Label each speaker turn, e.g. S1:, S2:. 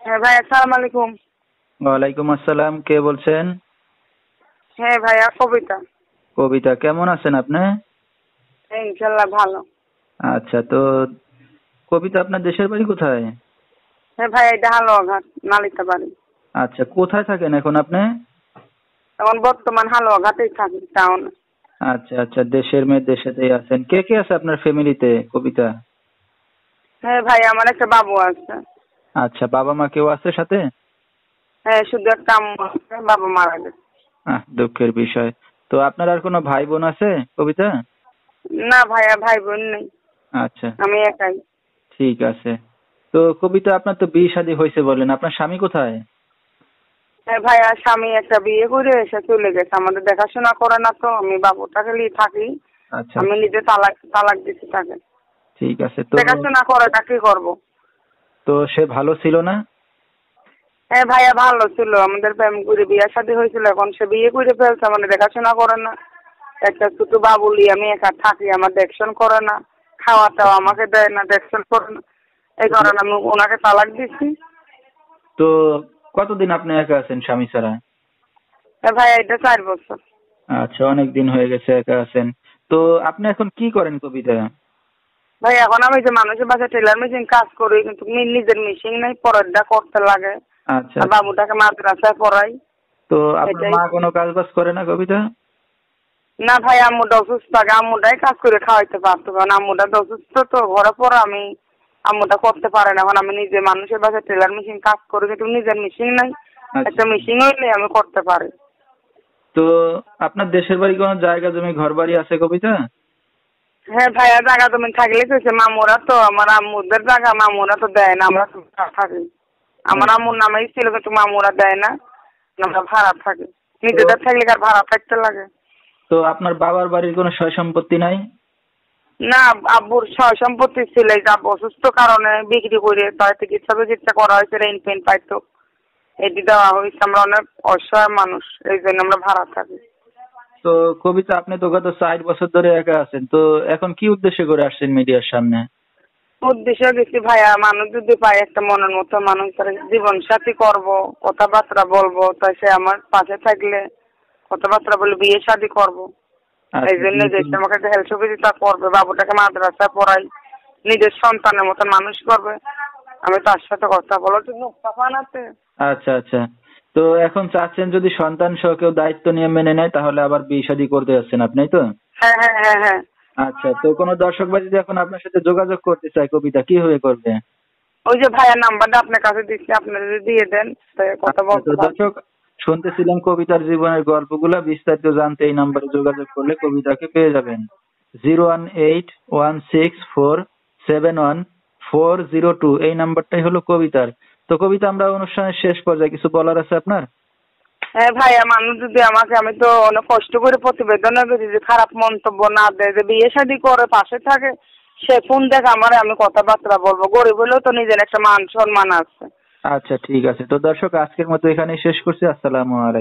S1: হ্যাঁ ভাই, আসসালামু আলাইকুম।
S2: ওয়ালাইকুম আসসালাম। কে বলছেন?
S1: হ্যাঁ ভাইয়া, কবিতা।
S2: কবিতা, কেমন আছেন আপনি?
S1: হ্যাঁ, ইনশাল্লাহ ভালো।
S2: আচ্ছা, তো কবিতা, আপনার দেশের বাড়ি কোথায়?
S1: হ্যাঁ ভাই, এটা হালুয়াঘাট, নালিতা বাড়ি।
S2: আচ্ছা, কোথায় থাকেন এখন আপনি?
S1: এখন বর্তমান হালুয়াঘাটেই থাকি, টাউনে।
S2: আচ্ছা আচ্ছা, দেশের মেয়ে দেশেতেই আছেন। কে কে আছে আপনার ফ্যামিলিতে, কবিতা?
S1: হ্যাঁ ভাই, আমার একটা বাবু আছে।
S2: আচ্ছা, বাবা মা কেউ আছে সাথে?
S1: হ্যাঁ, শুধু একটা আম্মু আছে, বাবা মারা গেছে।
S2: দুঃখের বিষয়। তো আপনার আর কোনো ভাই বোন আছে, কবিতা?
S1: না ভাইয়া, ভাই বোন নেই,
S2: আচ্ছা,
S1: আমি একাই।
S2: ঠিক আছে। তো কবিতা, আপনার তো বিয়ে শাদী হয়েছে বলেন, আপনার স্বামী কোথায়?
S1: হ্যাঁ ভাইয়া, স্বামী একটা বিয়ে করে এসে চলে গেছে, আমাদের দেখাশোনা করে না, তো আমি বাবুটাকে নিয়ে থাকি।
S2: আচ্ছা,
S1: আমি নিজে তালাক তালাক দিচ্ছি তাকে।
S2: ঠিক আছে। তো
S1: দেখাশোনা করে তা কি করবো?
S2: তো সে ভালো ছিল না?
S1: হ্যাঁ ভাইয়া, ভালো ছিল, আমাদের প্রেম করে বিয়ে শাদী হয়েছিল, এখন সে বিয়ে করে ফেলছে, মানে দেখাশোনা করে না। একটা ছোট বাবুলি, আমি একা থাকি, আমার দেখশন করে না, খাওয়া টাওয়া আমাকে দেয় না, দেখশন করে না। এই কারণে আমি ওনাকে তালাক দিচ্ছি।
S2: তো কতদিন আপনি একা আছেন স্বামী ছাড়া?
S1: ভাইয়া, এটা 4 বছর।
S2: আচ্ছা, অনেক দিন হয়ে গেছে একা আছেন। তো আপনি এখন কি করেন, কবিতা?
S1: ভাই, এখন আমি যে মানুষের বাসায় টেলার মেশিন কাজ করি, কিন্তু নিজের মেশিন নেই, পরেরটা করতে লাগে।
S2: আচ্ছা
S1: আর
S2: আচ্ছা।
S1: বাবুটাকে মাদ্রাসায় পড়াই।
S2: তো আপনার
S1: এটাই।
S2: মা কোনো কাজ বাজ করে না, কবিতা?
S1: না ভাই, আম্মুটা অসুস্থ থাকে, আম্মুটাই কাজ করে খাওয়াইতে পারতো, কারণ আম্মুটা তো অসুস্থ, তো ঘরে পরে আমি আম্মুটা করতে পারে না। এখন আমি নিজে মানুষের বাসায় টেলার মেশিন কাজ করি, কিন্তু নিজের মেশিন নাই।
S2: আচ্ছা।
S1: একটা মেশিন হইলে আমি করতে পারি।
S2: তো আপনার দেশের বাড়ি কোনো জায়গা জমি ঘর বাড়ি আছে, কবিতা?
S1: হ্যাঁ ভাইয়া, জায়গা তুমি থাকলে কইছে, মামুরা তো আমার আম্মুদের জায়গা মামুরা তো দেয় না, আমরা তো ভাড়া থাকি। আমার আম্মুর নামেই ছিল, কিন্তু মামুরা দেয় না, আমরা ভাড়া থাকি।
S2: তো
S1: নিজেদের থাকলে আর ভাড়া থাকতে লাগে।
S2: তো আপনার বাবার বাড়ির কোনো সয় সম্পত্তি নাই?
S1: না, আব্বুর সয় সম্পত্তি ছিল, এই যে আব্বু অসুস্থ কারণে বিক্রি করে তার চিকিৎসা চিকিৎসা করা হয়েছে, রেন্ট পেন পাইতো, এটি দেওয়া হয়েছে। আমরা অনেক অসহায় মানুষ, এই জন্য আমরা ভাড়া থাকি।
S2: তো কবিতা, আপনি তো গত 4 বছর ধরে একা আছেন, তো এখন কি উদ্দেশ্য করে আসছেন মিডিয়ার সামনে?
S1: উদ্দেশ্য গেছি ভাইয়া, মানুষ যদি পাই একটা মনের মতো মানুষ, তার জীবন সাথী করবো, কথাবার্তা বলবো, তাই সে আমার পাশে থাকলে কথাবার্তা বলে বিয়ে শাদী করবো। এই জন্য যে সে আমাকে হেল্প সহযোগিতা করবে, বাবুটাকে মাদ্রাসায় পড়াই, নিজের সন্তানের মতো মানুষ করবে, আমি তার সাথে কথা বলার জন্য বানাতে।
S2: আচ্ছা আচ্ছা। তো এখন চাচ্ছেন যদি সন্তান সহ কেউ দায়িত্ব নিয়ে মেনে নেয়, তাহলে আবার বিয়ে শাদী করতে যাচ্ছেন আপনি, তাই তো?
S1: হ্যাঁ হ্যাঁ হ্যাঁ হ্যাঁ।
S2: আচ্ছা, তো কোনো দর্শক ভাই যদি এখন আপনার সাথে যোগাযোগ করতে চায়, কবিতা কিভাবে করবে?
S1: ওই যে ভাইয়ার নাম্বারটা আপনার কাছে দিচ্ছি, আপনি যদি দিয়ে দেন তাহলে কথা
S2: আচ্ছা, তো
S1: বলতে পারবো।
S2: দর্শক, শুনতেছিলেন কবিতার জীবনের গল্পগুলা, বিস্তারিত জানতে এই নাম্বারে যোগাযোগ করলে কবিতাকে পেয়ে যাবেন। 01816471402, এই নাম্বারটাই হলো কবিতার। তো কবিতা, আমরা অনুষ্ঠানের শেষ পর্যায়ে, কিছু বলার আছে আপনার?
S1: হ্যাঁ ভাইয়া, মানুষ যদি আমাকে, আমি তো অনেক কষ্ট করে প্রতিবেদন যদি খারাপ মন্তব্য না দেয়, যে বিয়ে শাদী করে পাশে থাকে, সে ফোন দেখ আমার, আমি কথাবার্তা বলবো। গরিব হলেও তো নিজের একটা মান সম্মান আছে।
S2: আচ্ছা, ঠিক আছে। তো দর্শক, আজকের মতো এখানেই শেষ করছি। আসসালামু আলাইকুম।